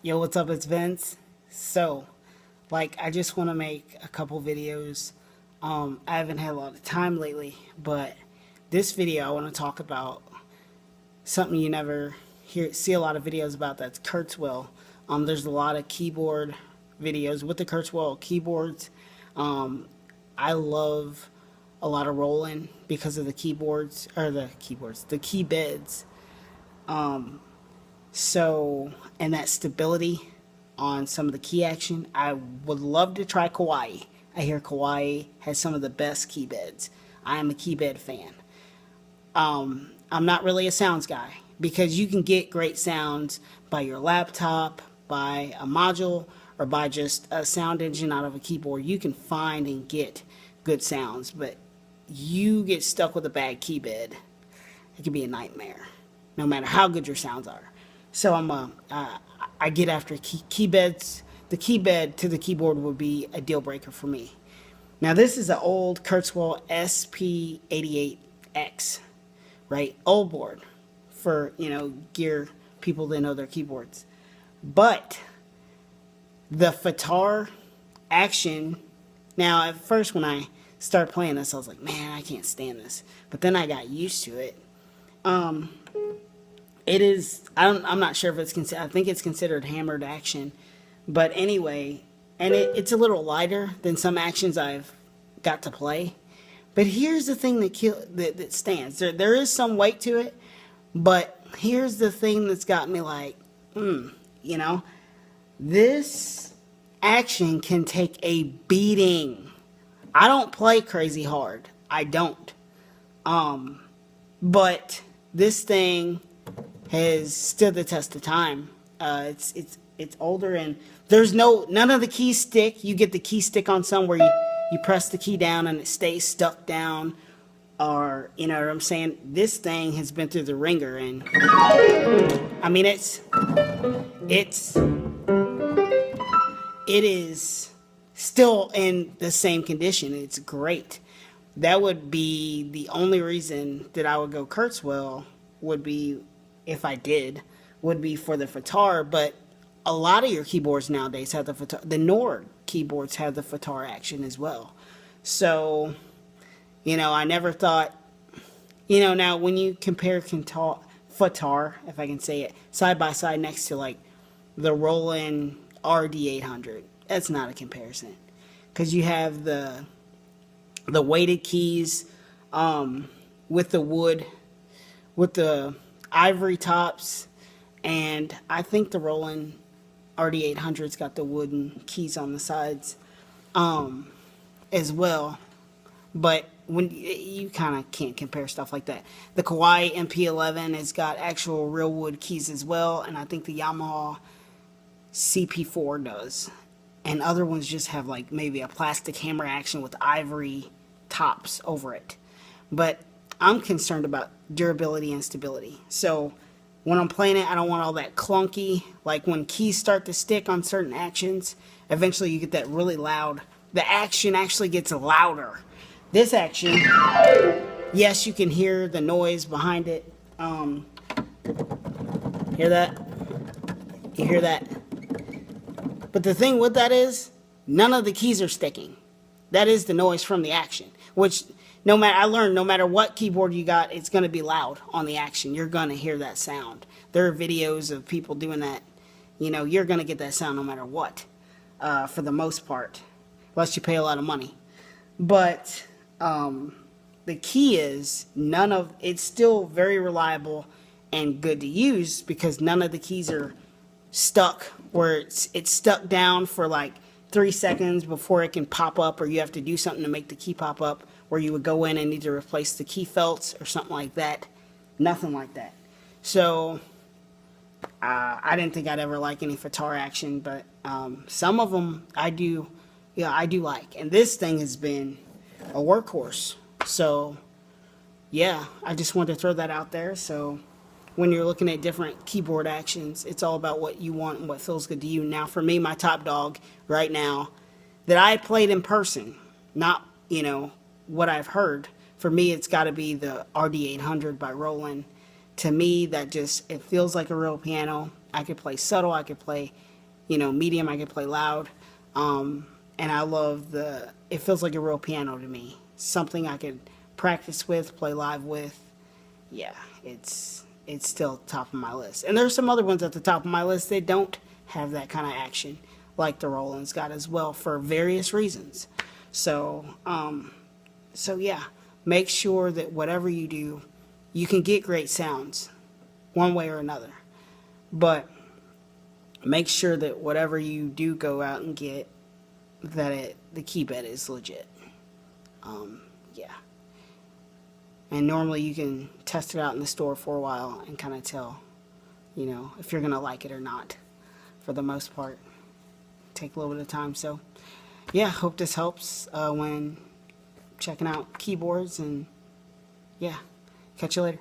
Yo, what's up? It's Vince. So, I just want to make a couple videos. I haven't had a lot of time lately, but this video I want to talk about something you never see a lot of videos about. That's Kurzweil. There's a lot of keyboard videos with the Kurzweil keyboards. I love a lot of rolling because of the the keybeds. And that stability on some of the key action. I would love to try Kawaii. I hear Kawaii has some of the best key beds. I am a keybed fan. I'm not really a sounds guy because you can get great sounds by your laptop, by a module, or by just a sound engine out of a keyboard. You can find and get good sounds, but you get stuck with a bad keybed, it can be a nightmare, no matter how good your sounds are. So I get after keybeds. The keybed to the keyboard would be a deal breaker for me. Now this is an old Kurzweil SP88X, right? Old board for, gear people that know their keyboards. But the Fatar action, now at first when I started playing this, I was like, man, I can't stand this. But then I got used to it. It is, I'm not sure if it's considered, I think it's considered hammered action. But anyway, and it's a little lighter than some actions I've got to play. But here's the thing that stands. There is some weight to it, but here's the thing that's got me like, this action can take a beating. I don't play crazy hard. I don't. But this thing has stood the test of time. It's older, and there's none of the keys stick. You get the key stick on some where you press the key down and it stays stuck down, or you know what I'm saying. This thing has been through the ringer, and I mean it is still in the same condition. It's great. That would be the only reason that I would go Kurzweil, would be, if I did, would be for the Fatar. But a lot of your keyboards nowadays have the Fatar. The Nord keyboards have the Fatar action as well. So, I never thought, now when you compare Fatar, if I can say it, side by side next to like the Roland RD800, that's not a comparison. Because you have the weighted keys with the wood, with the ivory tops, and I think the Roland RD800's got the wooden keys on the sides as well. But when you kind of can't compare stuff like that. The Kawaii MP11 has got actual real wood keys as well, and I think the Yamaha CP4 does. And other ones just have like maybe a plastic hammer action with ivory tops over it. But I'm concerned about durability and stability. So when I'm playing it, I don't want all that clunky. Like when keys start to stick on certain actions, eventually you get that really loud. The action actually gets louder. This action, yes, you can hear the noise behind it. Hear that? You hear that? But the thing with that is, none of the keys are sticking. That is the noise from the action, which I learned no matter what keyboard you got, it's going to be loud on the action. You're going to hear that sound. There are videos of people doing that. You're going to get that sound no matter what, for the most part, unless you pay a lot of money. But the key is it's still very reliable and good to use because none of the keys are stuck where it's stuck down for like 3 seconds before it can pop up, or you have to do something to make the key pop up, where you would go in and need to replace the key felts or something like that. Nothing like that. So I didn't think I'd ever like any Fatar action, but some of them I do like. And this thing has been a workhorse. So yeah, I just wanted to throw that out there. So when you're looking at different keyboard actions, it's all about what you want and what feels good to you. Now for me, my top dog right now that I played in person, not what I've heard, for me it's got to be the RD800 by Roland. To me, it feels like a real piano. I could play subtle, I could play medium I can play loud. And I love it feels like a real piano to me. Something I could practice with, play live with. Yeah, it's still top of my list. And there's some other ones at the top of my list that don't have that kind of action, like the Roland's got as well, for various reasons. So, yeah, make sure that whatever you do, you can get great sounds one way or another. But make sure that whatever you do go out and get, that the Keybed is legit. Yeah. And normally you can test it out in the store for a while and kind of tell, if you're going to like it or not. For the most part, take a little bit of time. So, yeah, hope this helps when checking out keyboards. And, yeah, catch you later.